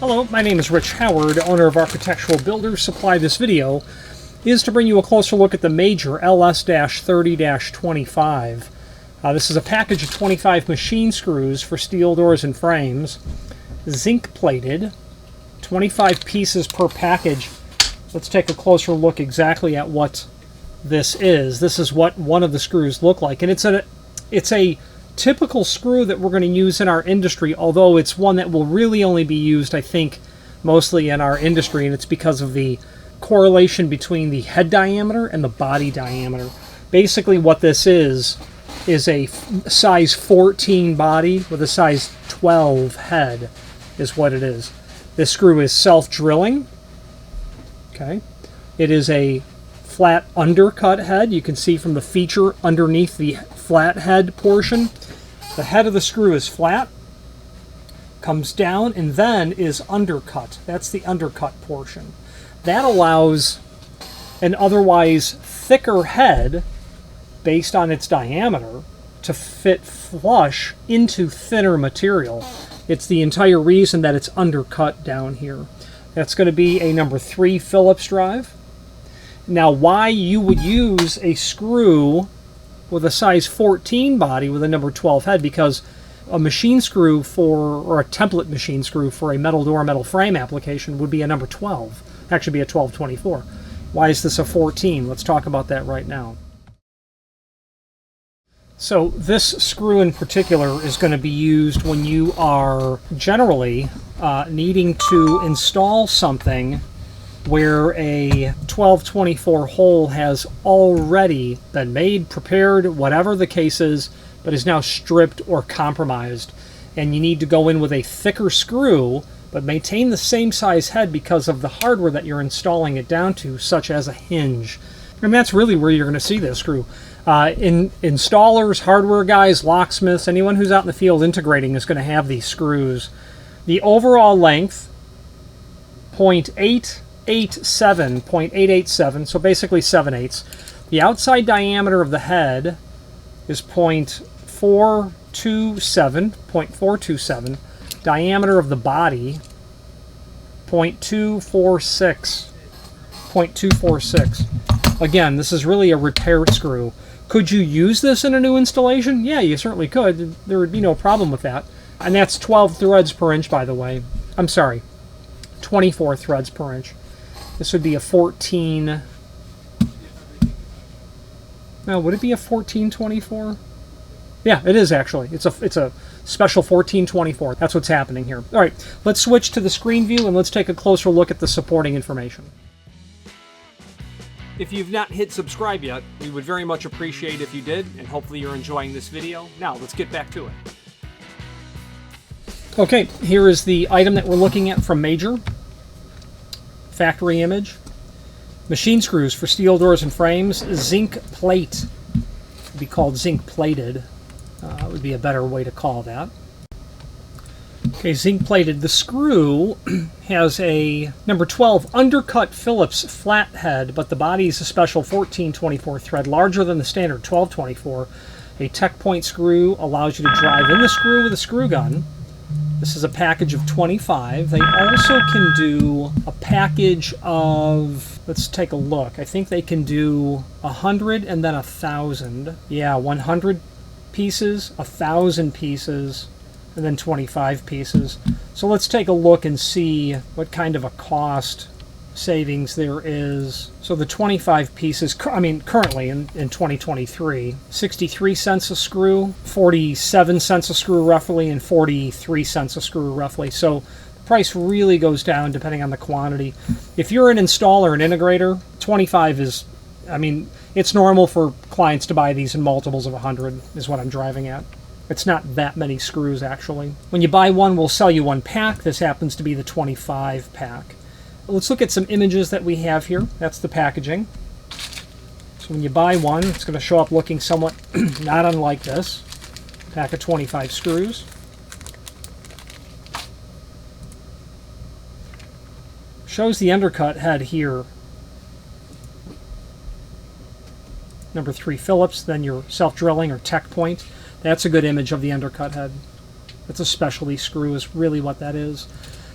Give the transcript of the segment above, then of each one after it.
Hello, my name is Rich Howard, owner of Architectural Builders Supply. This video is to bring you a closer look at the Major LS-30-25. This is a package of 25 machine screws for steel doors and frames, zinc plated, 25 pieces per package. Let's take a closer look exactly at what this is. This is what one of the screws look like, and it's a typical screw that we're going to use in our industry, although it's one that will really only be used, I think, mostly in our industry, and it's because of the correlation between the head diameter and the body diameter. Basically what this is a size 14 body with a size 12 head is what it is. This screw is self-drilling. Okay, it is a flat undercut head. You can see from the feature underneath the flat head portion, the head of the screw is flat, comes down, and then is undercut. That's the undercut portion. That allows an otherwise thicker head, based on its diameter, to fit flush into thinner material. It's the entire reason that it's undercut down here. That's going to be a number 3 Phillips drive. Now, why you would use a screw with a size 14 body with a number 12 head, because a machine screw or a template machine screw for a metal door, metal frame application would be a number 12. Actually be a 12-24. Why is this a 14? Let's talk about that right now. So this screw in particular is going to be used when you are generally needing to install something where a 12-24 hole has already been made, prepared, whatever the case is, but is now stripped or compromised. And you need to go in with a thicker screw, but maintain the same size head because of the hardware that you're installing it down to, such as a hinge. And that's really where you're going to see this screw. Installers, hardware guys, locksmiths, anyone who's out in the field integrating is going to have these screws. The overall length, 0.887, so basically 7/8. The outside diameter of the head is 0.427. Diameter of the body, 0.246. Again, this is really a repair screw. Could you use this in a new installation? Yeah, you certainly could. There would be no problem with that. And that's 12 threads per inch, by the way. I'm sorry, 24 threads per inch. This would be a 14... Now, would it be a 14-24? Yeah, it is actually. It's a special 14-24. That's what's happening here. All right, let's switch to the screen view and let's take a closer look at the supporting information. If you've not hit subscribe yet, we would very much appreciate if you did, and hopefully you're enjoying this video. Now, let's get back to it. Okay, here is the item that we're looking at from Major. Factory image. Machine screws for steel doors and frames. Zinc plate. It would be called zinc plated. Would be a better way to call that. Okay, zinc plated. The screw has a number 12 undercut Phillips flat head, but the body is a special 14-24 thread, larger than the standard 12-24. A tech point screw allows you to drive in the screw with a screw gun. This is a package of 25. They also can do a package of, let's take a look. I think they can do 100 and then 1,000. Yeah, 100 pieces, 1,000 pieces, and then 25 pieces. So let's take a look and see what kind of a cost savings there is. So the 25 pieces, currently in 2023, 63 cents a screw, 47 cents a screw roughly, and 43 cents a screw roughly. So the price really goes down depending on the quantity. If you're an installer, an integrator, 25 is, it's normal for clients to buy these in multiples of 100 is what I'm driving at. It's not that many screws, actually. When you buy one, we'll sell you one pack. This happens to be the 25 pack. Let's look at some images that we have here. That's the packaging. So when you buy one, it's going to show up looking somewhat not unlike this. Pack of 25 screws. Shows the undercut head here. Number 3 Phillips, then your self-drilling or tech point. That's a good image of the undercut head. It's a specialty screw is really what that is.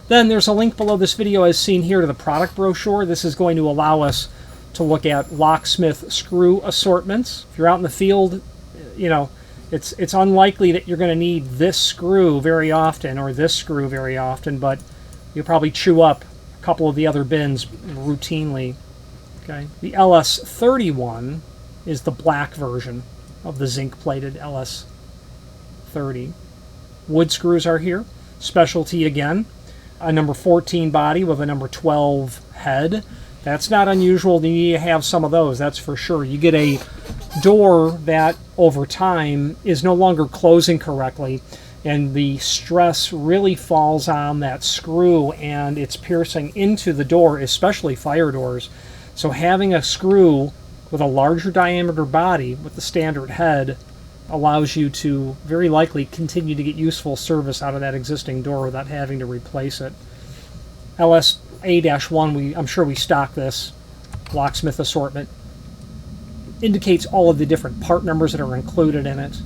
Then there's a link below this video as seen here to the product brochure. This is going to allow us to look at locksmith screw assortments. If you're out in the field, you know, it's unlikely that you're going to need this screw very often or this screw very often, but you'll probably chew up a couple of the other bins routinely. Okay. The LS-30 is the black version of the zinc-plated LS-30. Wood screws are here. Specialty again. A number 14 body with a number 12 head. That's not unusual. You need to have some of those, that's for sure. You get a door that over time is no longer closing correctly, and the stress really falls on that screw and it's piercing into the door, especially fire doors. So having a screw with a larger diameter body with the standard head allows you to very likely continue to get useful service out of that existing door without having to replace it. LS-A-1, I'm sure we stock this locksmith assortment. Indicates all of the different part numbers that are included in it,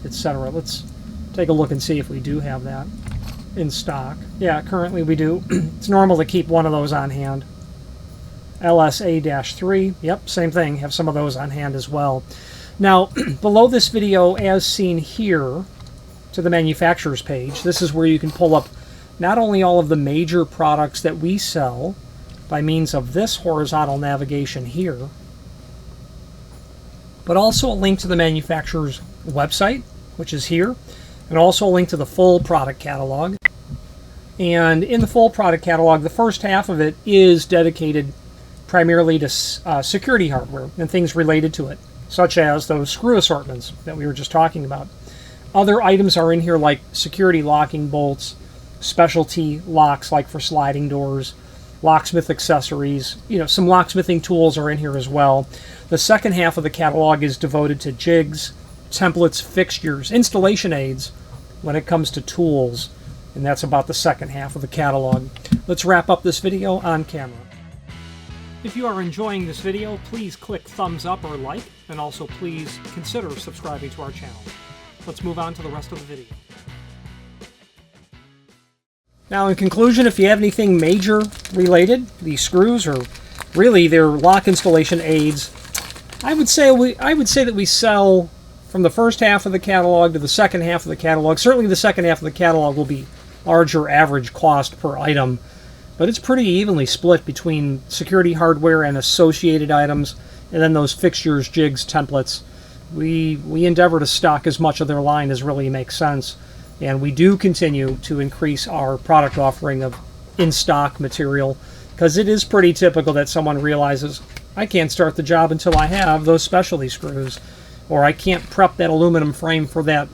etc. Let's take a look and see if we do have that in stock. Yeah, currently we do. It's normal to keep one of those on hand. LS-A-3, yep, same thing, have some of those on hand as well. Now, below this video, as seen here, to the manufacturer's page, this is where you can pull up not only all of the major products that we sell by means of this horizontal navigation here, but also a link to the manufacturer's website, which is here, and also a link to the full product catalog. And in the full product catalog, the first half of it is dedicated primarily to security hardware and things related to it, such as those screw assortments that we were just talking about. Other items are in here like security locking bolts, specialty locks like for sliding doors, locksmith accessories, you know, some locksmithing tools are in here as well. The second half of the catalog is devoted to jigs, templates, fixtures, installation aids when it comes to tools, and that's about the second half of the catalog. Let's wrap up this video on camera. If you are enjoying this video, please click thumbs up or like, and also please consider subscribing to our channel. Let's move on to the rest of the video. Now, in conclusion, if you have anything major related, these screws or really their lock installation aids, I would say that we sell from the first half of the catalog to the second half of the catalog. Certainly the second half of the catalog will be larger average cost per item, but it's pretty evenly split between security hardware and associated items, and then those fixtures, jigs, templates. We endeavor to stock as much of their line as really makes sense, and we do continue to increase our product offering of in-stock material, because it is pretty typical that someone realizes, I can't start the job until I have those specialty screws, or I can't prep that aluminum frame for that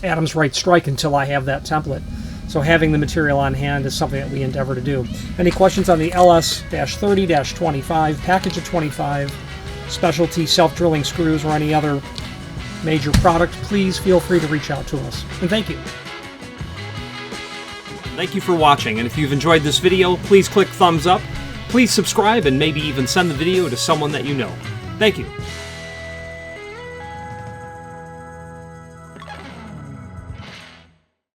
Adams Right strike until I have that template. So having the material on hand is something that we endeavor to do. Any questions on the LS-30-25, package of 25, specialty self-drilling screws, or any other major product, please feel free to reach out to us. And thank you. Thank you for watching, and if you've enjoyed this video, please click thumbs up, please subscribe, and maybe even send the video to someone that you know. Thank you.